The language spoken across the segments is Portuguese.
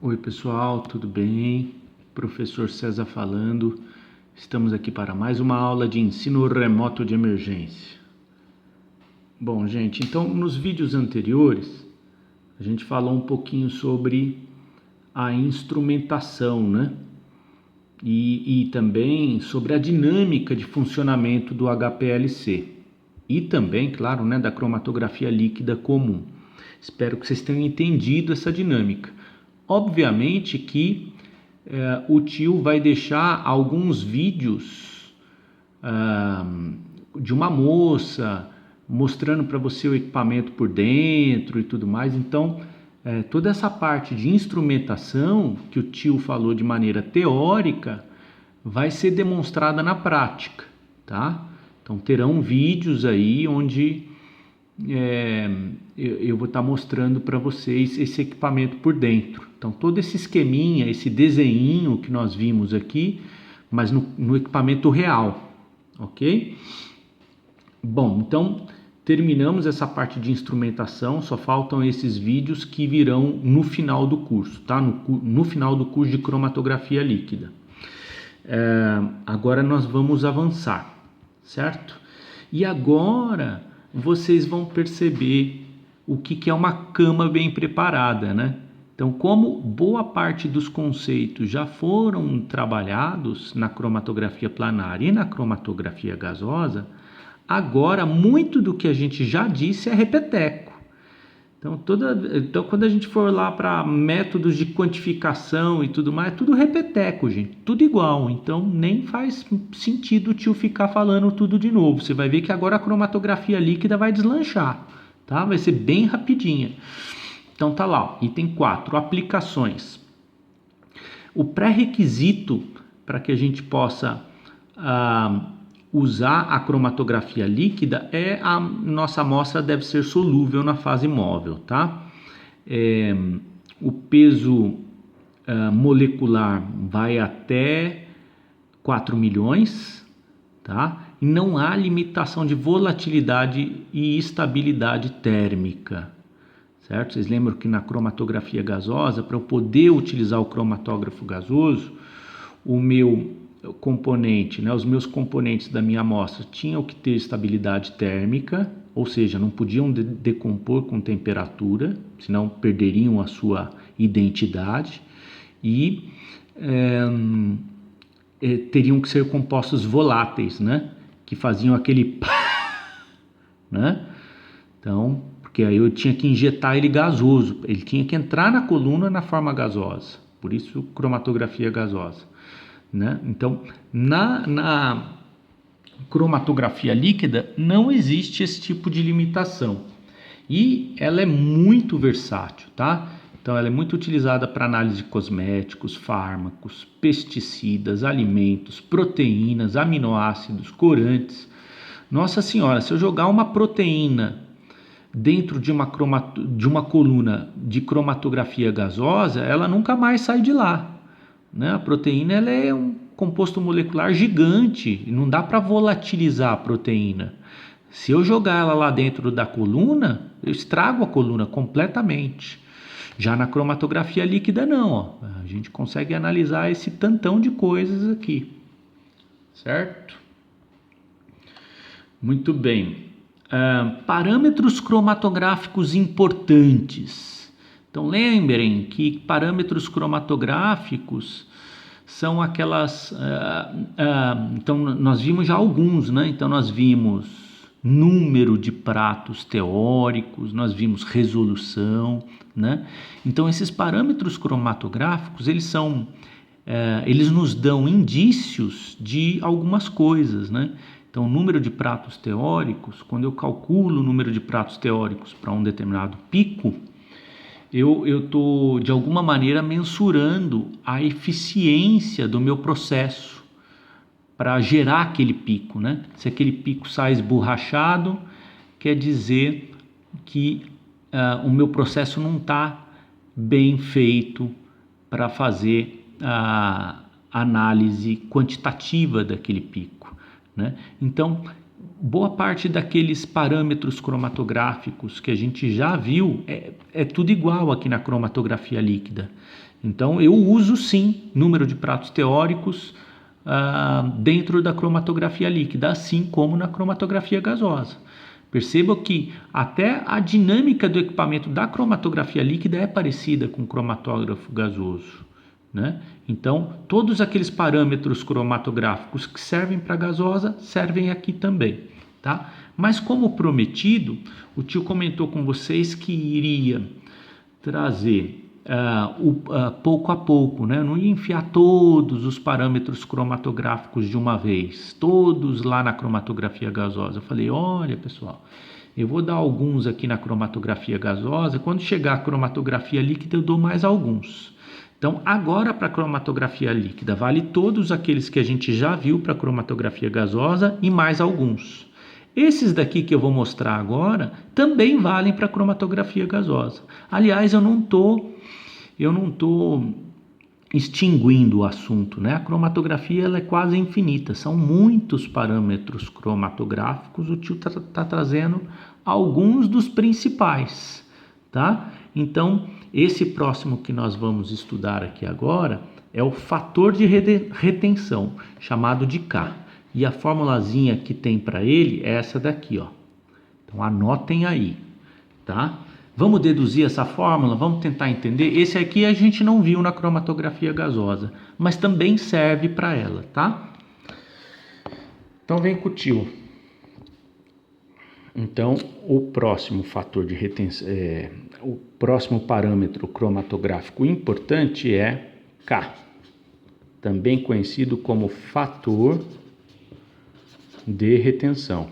Oi pessoal, tudo bem? Professor César falando. Estamos aqui para mais uma aula de ensino remoto de emergência. Bom, gente, então nos vídeos anteriores a gente falou um pouquinho sobre a instrumentação, né? E também sobre a dinâmica de funcionamento do HPLC. E também, claro, né, da cromatografia líquida comum. Espero que vocês tenham entendido essa dinâmica. Obviamente que o tio vai deixar alguns vídeos de uma moça mostrando para você o equipamento por dentro e tudo mais. Então, toda essa parte de instrumentação que o tio falou de maneira teórica vai ser demonstrada na prática, tá? Então, terão vídeos aí onde eu vou estar mostrando para vocês esse equipamento por dentro. Então, todo esse esqueminha, esse desenho que nós vimos aqui, mas no equipamento real, ok? Bom, então terminamos essa parte de instrumentação, só faltam esses vídeos que virão no final do curso, tá? No final do curso de cromatografia líquida. Agora nós vamos avançar, certo? E agora vocês vão perceber o que é uma cama bem preparada, né? Então, como boa parte dos conceitos já foram trabalhados na cromatografia planar e na cromatografia gasosa, agora muito do que a gente já disse é repeteco. Então, quando a gente for lá para métodos de quantificação e tudo mais, é tudo repeteco, gente, tudo igual. Então, nem faz sentido o tio ficar falando tudo de novo. Você vai ver que agora a cromatografia líquida vai deslanchar, tá? Vai ser bem rapidinha. Então, tá lá, ó, item 4, aplicações. O pré-requisito para que a gente possa usar a cromatografia líquida é a nossa amostra deve ser solúvel na fase móvel, tá? O peso molecular vai até 4 milhões, tá? E não há limitação de volatilidade e estabilidade térmica, certo? Vocês lembram que na cromatografia gasosa, para eu poder utilizar o cromatógrafo gasoso, o meu componente, né, os meus componentes da minha amostra tinham que ter estabilidade térmica, ou seja, não podiam decompor com temperatura, senão perderiam a sua identidade, e teriam que ser compostos voláteis, né, que faziam aquele né? Então, porque aí eu tinha que injetar ele gasoso, ele tinha que entrar na coluna na forma gasosa, por isso cromatografia gasosa, né? Então, na cromatografia líquida não existe esse tipo de limitação e ela é muito versátil, tá? Então, ela é muito utilizada para análise de cosméticos, fármacos, pesticidas, alimentos, proteínas, aminoácidos, corantes. Nossa senhora, se eu jogar uma proteína dentro de uma coluna de cromatografia gasosa, ela nunca mais sai de lá, né? A proteína ela é um composto molecular gigante, e não dá para volatilizar a proteína. Se eu jogar ela lá dentro da coluna, eu estrago a coluna completamente. Já na cromatografia líquida não, ó. A gente consegue analisar esse tantão de coisas aqui, certo? Muito bem. Parâmetros cromatográficos importantes. Então lembrem que parâmetros cromatográficos são aquelas... então nós vimos já alguns, né? Então nós vimos número de pratos teóricos, nós vimos resolução, né? Então esses parâmetros cromatográficos, eles nos dão indícios de algumas coisas, né? Então, o número de pratos teóricos, quando eu calculo o número de pratos teóricos para um determinado pico, eu estou, de alguma maneira, mensurando a eficiência do meu processo para gerar aquele pico, né? Se aquele pico sai esborrachado, quer dizer que o meu processo não está bem feito para fazer a análise quantitativa daquele pico, né? Então, boa parte daqueles parâmetros cromatográficos que a gente já viu é tudo igual aqui na cromatografia líquida. Então eu uso sim número de pratos teóricos dentro da cromatografia líquida, assim como na cromatografia gasosa. Perceba que até a dinâmica do equipamento da cromatografia líquida é parecida com o cromatógrafo gasoso, né? Então, todos aqueles parâmetros cromatográficos que servem para gasosa servem aqui também, tá? Mas como prometido, o tio comentou com vocês que iria trazer pouco a pouco, né? Eu não ia enfiar todos os parâmetros cromatográficos de uma vez, todos lá na cromatografia gasosa. Eu falei, olha pessoal, eu vou dar alguns aqui na cromatografia gasosa, quando chegar a cromatografia líquida eu dou mais alguns. Então agora para a cromatografia líquida vale todos aqueles que a gente já viu para a cromatografia gasosa e mais alguns. Esses daqui que eu vou mostrar agora também valem para a cromatografia gasosa. Aliás, eu não tô extinguindo o assunto, né? A cromatografia ela é quase infinita, são muitos parâmetros cromatográficos, o tio tá trazendo alguns dos principais, tá? Então, esse próximo que nós vamos estudar aqui agora é o fator de retenção, chamado de K. E a formulazinha que tem para ele é essa daqui, ó. Então, anotem aí, tá? Vamos deduzir essa fórmula, vamos tentar entender. Esse aqui a gente não viu na cromatografia gasosa, mas também serve para ela, tá? Então vem com o tio. Então o próximo fator de retenção, o próximo parâmetro cromatográfico importante é K, também conhecido como fator de retenção.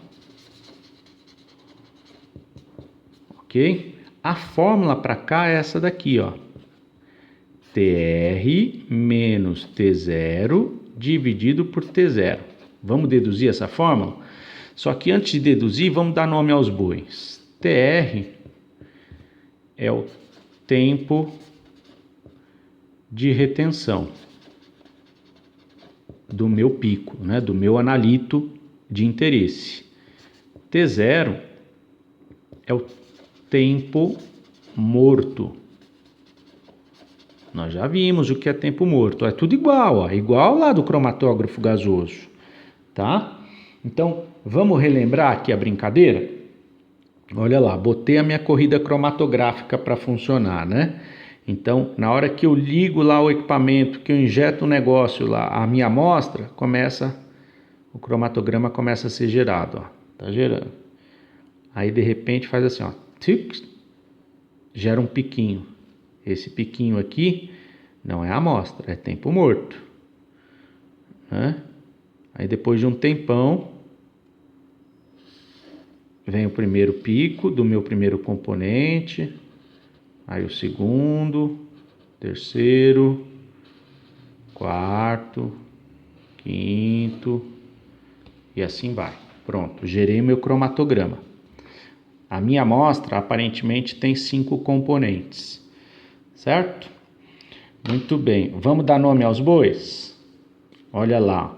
Ok? A fórmula para K é essa daqui, ó. TR menos T0 dividido por T0. Vamos deduzir essa fórmula? Só que antes de deduzir, vamos dar nome aos bois. TR é o tempo de retenção do meu pico, né? Do meu analito de interesse. T0 é o tempo morto. Nós já vimos o que é tempo morto. É tudo igual, ó, igual lá do cromatógrafo gasoso, tá? Então, vamos relembrar aqui a brincadeira? Olha lá, botei a minha corrida cromatográfica para funcionar, né? Então, na hora que eu ligo lá o equipamento, que eu injeto o negócio lá, a minha amostra, o cromatograma começa a ser gerado, ó. Tá gerando. Aí, de repente, faz assim, ó. Gera um piquinho. Esse piquinho aqui não é amostra, é tempo morto, né? Aí depois de um tempão, vem o primeiro pico do meu primeiro componente, aí o segundo, terceiro, quarto, quinto, e assim vai. Pronto, gerei meu cromatograma. A minha amostra aparentemente tem 5 componentes, certo? Muito bem, vamos dar nome aos bois? Olha lá,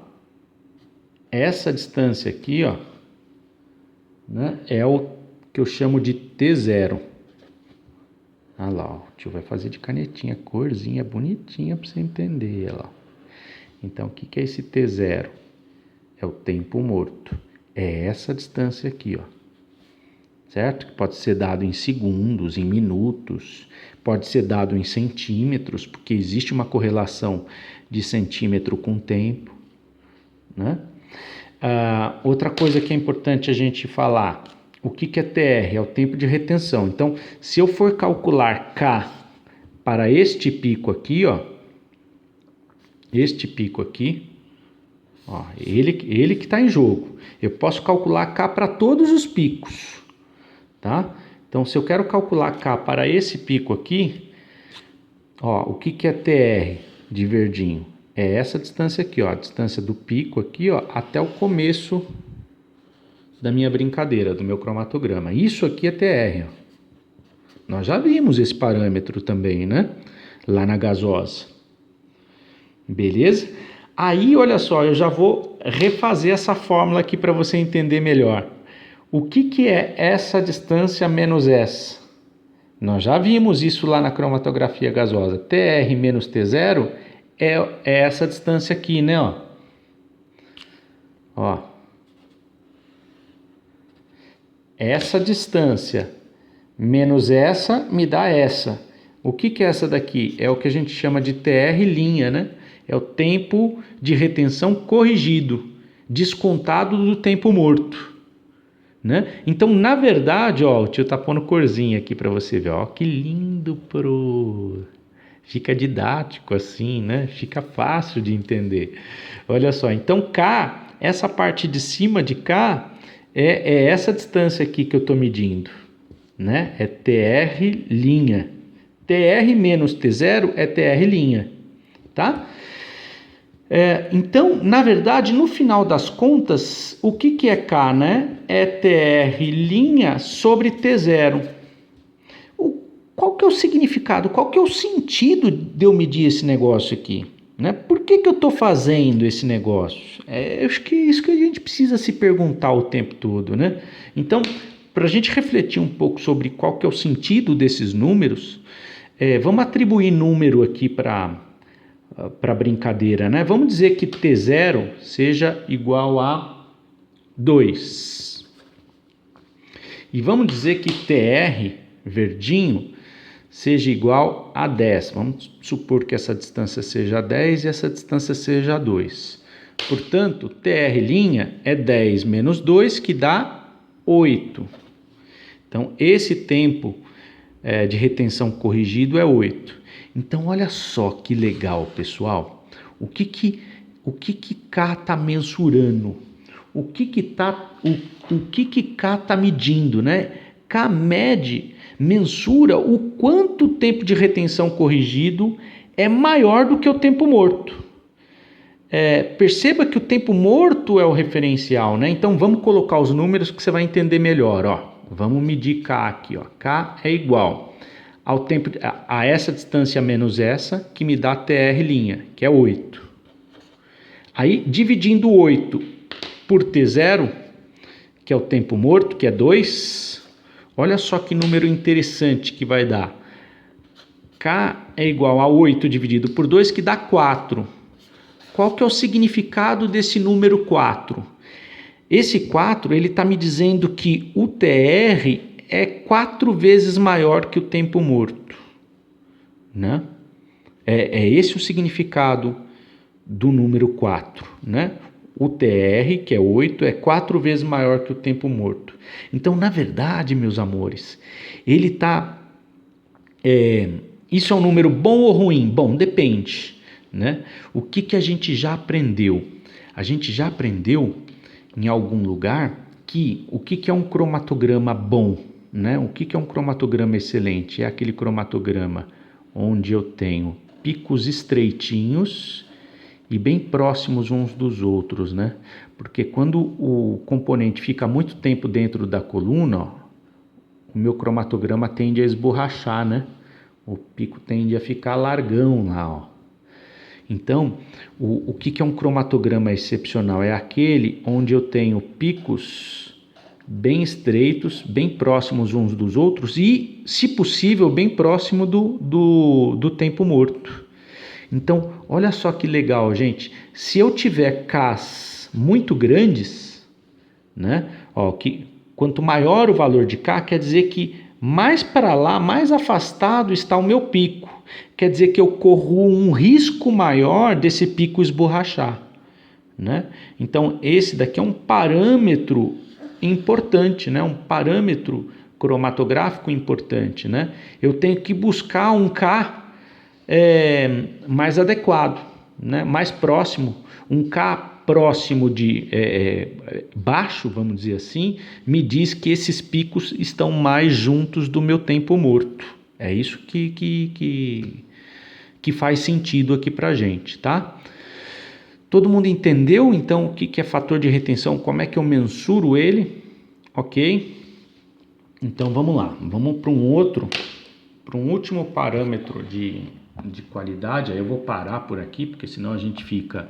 essa distância aqui, ó, né, é o que eu chamo de T0. Olha lá, ó, o tio vai fazer de canetinha, corzinha bonitinha para você entender, olha lá. Então, o que é esse T0? É o tempo morto. É essa distância aqui, ó. Certo? Que pode ser dado em segundos, em minutos, pode ser dado em centímetros, porque existe uma correlação de centímetro com tempo, né? Outra coisa que é importante a gente falar, o que é TR? É o tempo de retenção. Então, se eu for calcular K para este pico aqui, ó, ó, ele que está em jogo, eu posso calcular K para todos os picos, tá? Então, se eu quero calcular K para esse pico aqui, ó, o que é TR de verdinho? É essa distância aqui, ó, a distância do pico aqui, ó, até o começo da minha brincadeira, do meu cromatograma. Isso aqui é TR, ó. Nós já vimos esse parâmetro também, né? Lá na gasosa. Beleza? Aí, olha só, eu já vou refazer essa fórmula aqui para você entender melhor. O que é essa distância menos essa? Nós já vimos isso lá na cromatografia gasosa. TR menos T0 é essa distância aqui, né? Ó. Essa distância menos essa me dá essa. O que é essa daqui? É o que a gente chama de TR', né? É o tempo de retenção corrigido, descontado do tempo morto, né? Então, na verdade, ó, o tio tá pondo corzinha aqui para você ver, ó, que lindo, fica didático assim, né? Fica fácil de entender. Olha só, então K, essa parte de cima de K é essa distância aqui que eu tô medindo, né? É TR'. TR menos T0 é TR', tá? Então, na verdade, no final das contas, o que é K, né? É TR' sobre T0. Qual que é o significado, qual que é o sentido de eu medir esse negócio aqui? Né? Por que eu estou fazendo esse negócio? Acho que é isso que a gente precisa se perguntar o tempo todo, né? Então, para a gente refletir um pouco sobre qual que é o sentido desses números, vamos atribuir número aqui para brincadeira, né? Vamos dizer que T0 seja igual a 2. E vamos dizer que TR, verdinho, seja igual a 10. Vamos supor que essa distância seja 10 e essa distância seja 2. Portanto, TR' é 10 menos 2, que dá 8. Então, esse tempo de retenção corrigido é 8. Então, olha só que legal, pessoal. O que K está mensurando? O que K está medindo, né? K mensura o quanto o tempo de retenção corrigido é maior do que o tempo morto. Perceba que o tempo morto é o referencial, né? Então, vamos colocar os números que você vai entender melhor, ó. Vamos medir K aqui, ó. K é igual ao tempo a essa distância menos essa, que me dá TR', que é 8. Aí, dividindo 8 por T0, que é o tempo morto, que é 2, olha só que número interessante que vai dar. K é igual a 8 dividido por 2, que dá 4. Qual que é o significado desse número 4? Esse 4, ele está me dizendo que o TR é 4 vezes maior que o tempo morto, né? É esse o significado do número 4, né? O TR, que é 8, é 4 vezes maior que o tempo morto. Então, na verdade, meus amores, ele está... isso é um número bom ou ruim? Bom, depende, né? O que a gente já aprendeu? A gente já aprendeu em algum lugar que o que é um cromatograma bom, né? O que é um cromatograma excelente? É aquele cromatograma onde eu tenho picos estreitinhos e bem próximos uns dos outros, né? Porque quando o componente fica muito tempo dentro da coluna, ó, o meu cromatograma tende a esborrachar, né? O pico tende a ficar largão lá, ó. Então, o que é um cromatograma excepcional? É aquele onde eu tenho picos bem estreitos, bem próximos uns dos outros e, se possível, bem próximo do tempo morto. Então, olha só que legal, gente. Se eu tiver Ks muito grandes, né? Ó, quanto maior o valor de K, quer dizer que mais para lá, mais afastado está o meu pico. Quer dizer que eu corro um risco maior desse pico esborrachar, né? Então, esse daqui é um parâmetro importante, né? Um parâmetro cromatográfico importante, né? Eu tenho que buscar um K mais adequado, né? Mais próximo. Um K próximo de baixo, vamos dizer assim, me diz que esses picos estão mais juntos do meu tempo morto. É isso que faz sentido aqui pra gente, tá? Todo mundo entendeu, então, o que é fator de retenção? Como é que eu mensuro ele? Ok? Então, vamos lá. Vamos para um último parâmetro de qualidade. Aí eu vou parar por aqui, porque senão a gente fica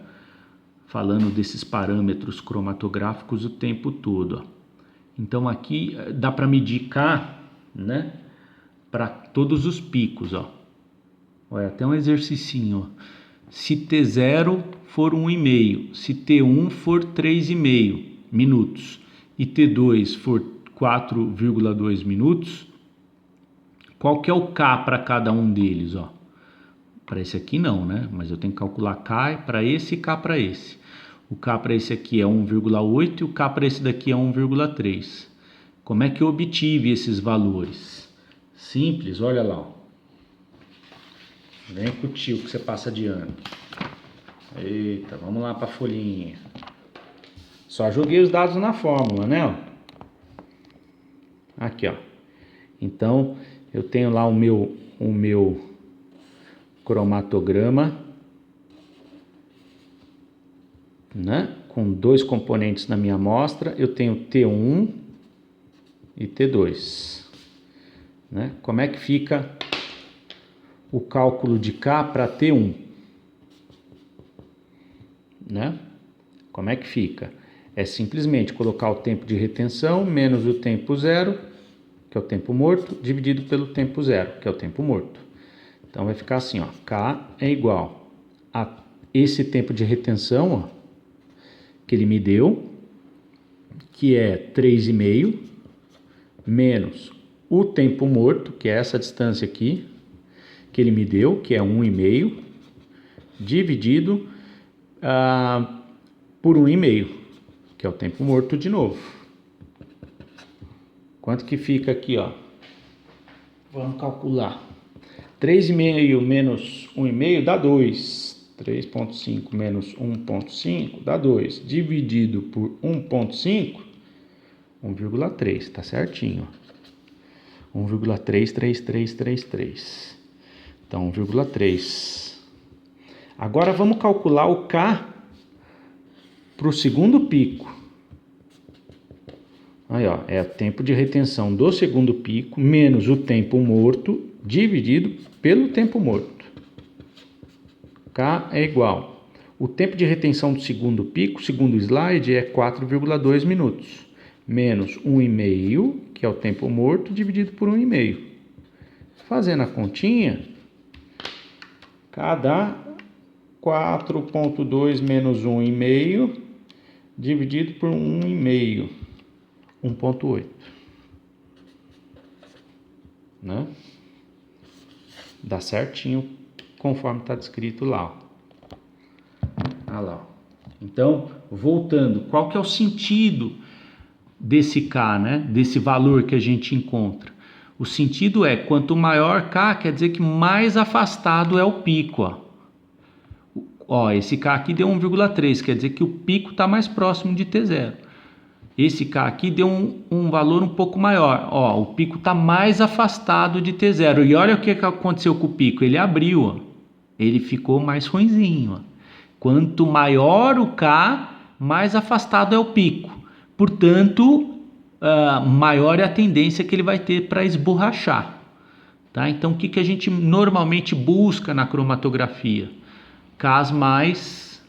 falando desses parâmetros cromatográficos o tempo todo. Ó. Então aqui dá para medir K, né, para todos os picos. Ó. Olha, até um exercicinho. Ó. Se T0 for 1,5, se T1 for 3,5 minutos e T2 for 4,2 minutos, qual que é o K para cada um deles? Ó? Para esse aqui não, né? Mas eu tenho que calcular K para esse e K para esse. O K para esse aqui é 1,8 e o K para esse daqui é 1,3. Como é que eu obtive esses valores? Simples, olha lá. Ó. Vem com o tio que você passa de ano. Eita, vamos lá para a folhinha. Só joguei os dados na fórmula, né? Ó. Aqui, ó. Então, eu tenho lá o meu cromatograma, né? Com dois componentes na minha amostra. Eu tenho T1 e T2. Né? Como é que fica o cálculo de K para T1? Né? Como é que fica? É simplesmente colocar o tempo de retenção menos o tempo zero, que é o tempo morto, dividido pelo tempo zero, que é o tempo morto. Então vai ficar assim, ó, K é igual a esse tempo de retenção, ó, que ele me deu, que é 3,5, menos o tempo morto, que é essa distância aqui, que ele me deu, que é 1,5, dividido por 1,5, que é o tempo morto de novo. Quanto que fica aqui, ó? Vamos calcular. 3,5 menos 1,5 dá 2. 3,5 menos 1,5 dá 2. Dividido por 1,5, 1,3, tá certinho. 1,33333. Então, 1,3. Agora vamos calcular o K para o segundo pico. Aí, ó, é o tempo de retenção do segundo pico menos o tempo morto dividido pelo tempo morto. K é igual. O tempo de retenção do segundo pico, segundo o slide, é 4,2 minutos. Menos 1,5, que é o tempo morto, dividido por 1,5. Fazendo a continha, K dá 4,2 menos 1,5, dividido por 1,5. 1,8. Né? Dá certinho conforme está descrito lá. Olha lá. Então, voltando, qual que é o sentido desse K, né? Desse valor que a gente encontra? O sentido é, quanto maior K, quer dizer que mais afastado é o pico. Ó, esse K aqui deu 1,3, quer dizer que o pico está mais próximo de T0. Esse K aqui deu um valor um pouco maior. Ó, o pico está mais afastado de T0. E olha o que aconteceu com o pico. Ele abriu, ó. Ele ficou mais ruinzinho. Ó. Quanto maior o K, mais afastado é o pico. Portanto, maior é a tendência que ele vai ter para esborrachar. Tá? Então, o que a gente normalmente busca na cromatografia? Ks mais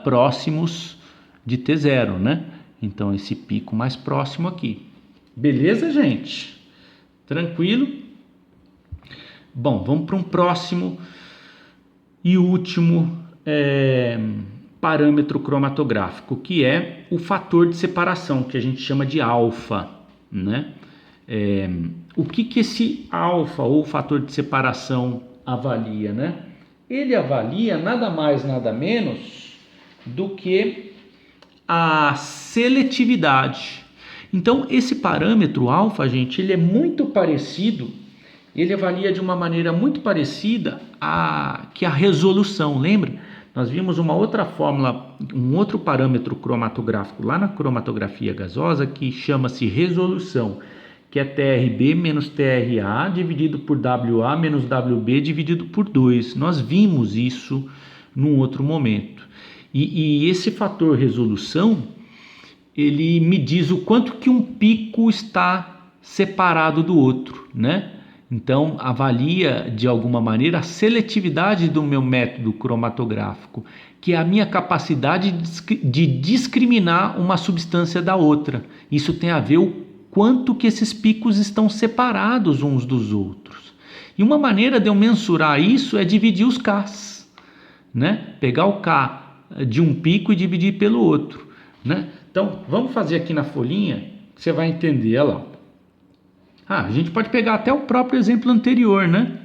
próximos de T0, né? Então, esse pico mais próximo aqui. Beleza, gente? Tranquilo? Bom, vamos para um próximo e último parâmetro cromatográfico, que é o fator de separação, que a gente chama de alfa, né? O que esse alfa ou fator de separação avalia, né? Ele avalia nada mais, nada menos do que a seletividade. Então, esse parâmetro alfa, gente, ele é muito parecido, ele avalia de uma maneira muito parecida que a resolução. Lembra? Nós vimos uma outra fórmula, um outro parâmetro cromatográfico lá na cromatografia gasosa que chama-se resolução, que é TRB menos TRA dividido por WA menos WB dividido por 2. Nós vimos isso num outro momento. E esse fator resolução, ele me diz o quanto que um pico está separado do outro, né? Então, avalia de alguma maneira a seletividade do meu método cromatográfico, que é a minha capacidade de discriminar uma substância da outra. Isso tem a ver o quanto que esses picos estão separados uns dos outros. E uma maneira de eu mensurar isso é dividir os Ks, né? Pegar o K de um pico e dividir pelo outro, né? Então, vamos fazer aqui na folhinha, que você vai entender, olha lá. A gente pode pegar até o próprio exemplo anterior, né?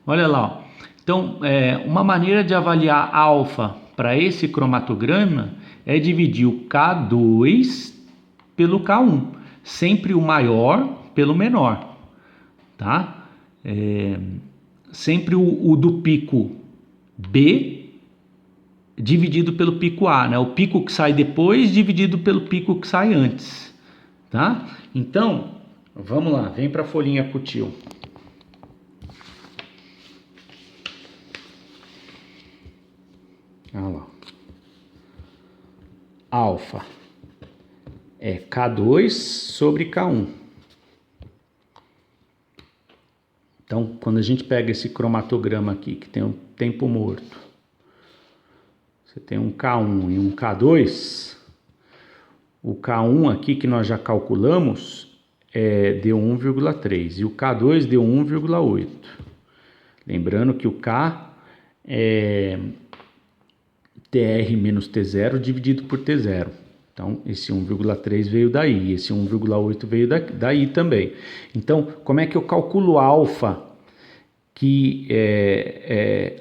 Olha lá, ó. Então, uma maneira de avaliar alfa para esse cromatograma é dividir o K2 pelo K1, sempre o maior pelo menor, tá? Sempre o do pico B dividido pelo pico A, né? O pico que sai depois dividido pelo pico que sai antes, tá? Então, vamos lá, vem para a folhinha com o tio. Olha lá. Alfa é K2 sobre K1. Então, quando a gente pega esse cromatograma aqui, que tem um tempo morto, você tem um K1 e um K2, o K1 aqui que nós já calculamos deu 1,3 e o K2 deu 1,8. Lembrando que o K é TR menos T0 dividido por T0. Então, esse 1,3 veio daí, esse 1,8 veio daí também. Então, como é que eu calculo alfa? Que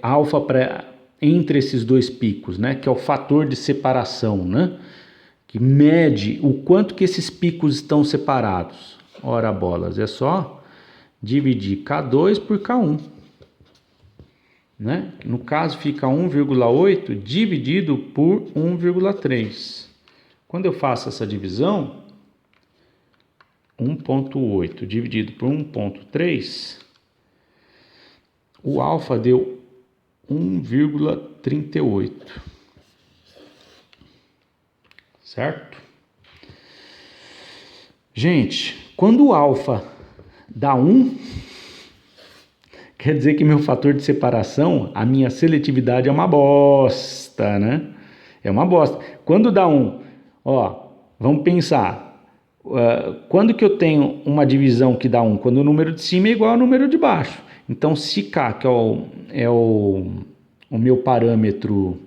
alfa entre esses dois picos, né? Que é o fator de separação, né? Que mede o quanto que esses picos estão separados. Ora bolas, é só dividir K2 por K1. Né? No caso fica 1,8 dividido por 1,3. Quando eu faço essa divisão, 1,8 dividido por 1,3, o alfa deu 1,38. Certo? Gente, quando o alfa dá 1, quer dizer que meu fator de separação, a minha seletividade é uma bosta, né? É uma bosta. Quando dá 1, vamos pensar. Quando que eu tenho uma divisão que dá 1? Quando o número de cima é igual ao número de baixo. Então, se K, que é o meu parâmetro,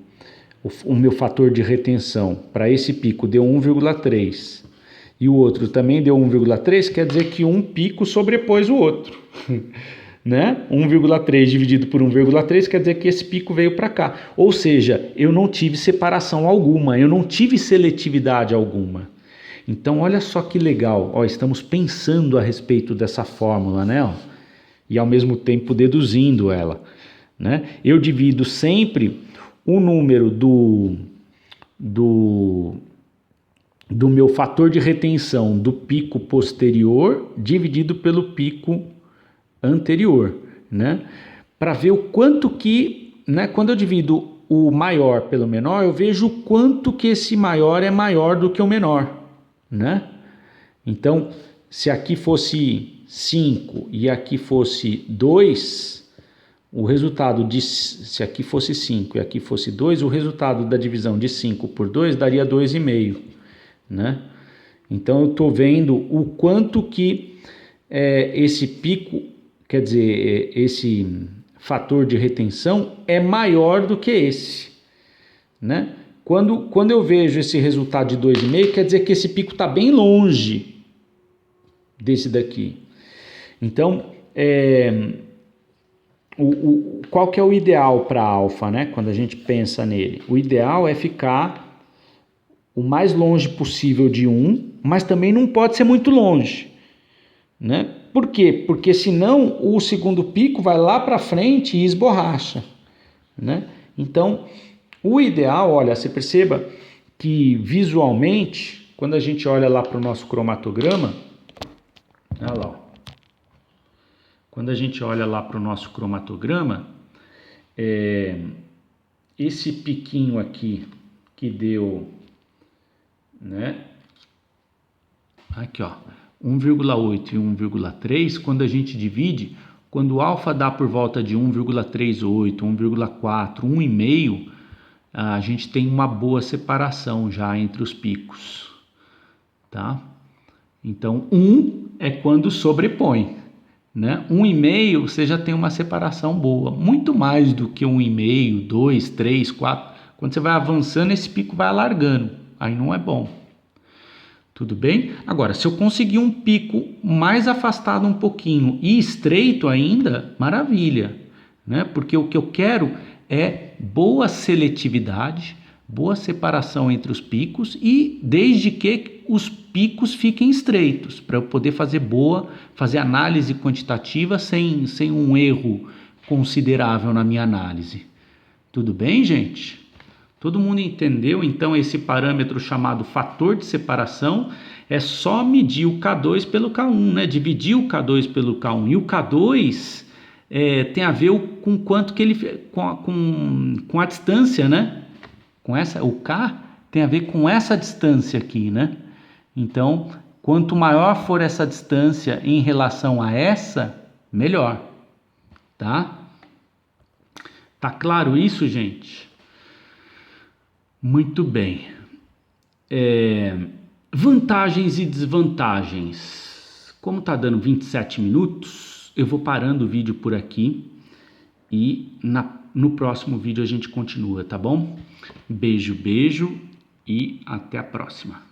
o meu fator de retenção, para esse pico deu 1,3 e o outro também deu 1,3, quer dizer que um pico sobrepôs o outro. Né? 1,3 dividido por 1,3 quer dizer que esse pico veio para cá. Ou seja, eu não tive separação alguma, eu não tive seletividade alguma. Então, olha só que legal. Estamos pensando a respeito dessa fórmula, né? E ao mesmo tempo deduzindo ela. Né? Eu divido sempre o número do meu fator de retenção do pico posterior dividido pelo pico anterior, né? Para ver o quanto que, né, quando eu divido o maior pelo menor, eu vejo o quanto que esse maior é maior do que o menor, né? Então, se aqui fosse 5 e aqui fosse 2, o resultado se aqui fosse 5 e aqui fosse 2, o resultado da divisão de 5 por 2 daria 2,5, né? Então, eu estou vendo o quanto que esse pico, quer dizer, esse fator de retenção é maior do que esse, né? Quando eu vejo esse resultado de 2,5, quer dizer que esse pico está bem longe desse daqui. Então, qual que é o ideal para alfa, né? Quando a gente pensa nele? O ideal é ficar o mais longe possível de 1, mas também não pode ser muito longe, né? Por quê? Porque senão o segundo pico vai lá para frente e esborracha, né? Então, o ideal, olha, você perceba que visualmente, quando a gente olha lá para o nosso cromatograma, olha lá, ó. Quando a gente olha lá para o nosso cromatograma, esse piquinho aqui que deu, né? Aqui, ó, 1,8 e 1,3, quando a gente divide, Quando o alfa dá por volta de 1,38, 1,4, 1,5, a gente tem uma boa separação já entre os picos, tá? Então, 1 é quando sobrepõe, né? 1,5 você já tem uma separação boa, muito mais do que 1,5, 2, 3, 4. Quando você vai avançando, esse pico vai alargando, aí não é bom. Tudo bem? Agora, se eu conseguir um pico mais afastado um pouquinho e estreito ainda, maravilha, né? Porque o que eu quero é boa seletividade, boa separação entre os picos e desde que os picos fiquem estreitos, para eu poder fazer análise quantitativa sem um erro considerável na minha análise. Tudo bem, gente? Todo mundo entendeu? Então esse parâmetro chamado fator de separação é só medir o K2 pelo K1, né? Dividir o K2 pelo K1. E o K2 tem a ver com quanto que ele com a distância, né? O K tem a ver com essa distância aqui, né? Então, quanto maior for essa distância em relação a essa, melhor, tá? Tá claro isso, gente? Muito bem. Vantagens e desvantagens. Como tá dando 27 minutos, eu vou parando o vídeo por aqui e no próximo vídeo a gente continua, tá bom? Beijo, beijo e até a próxima.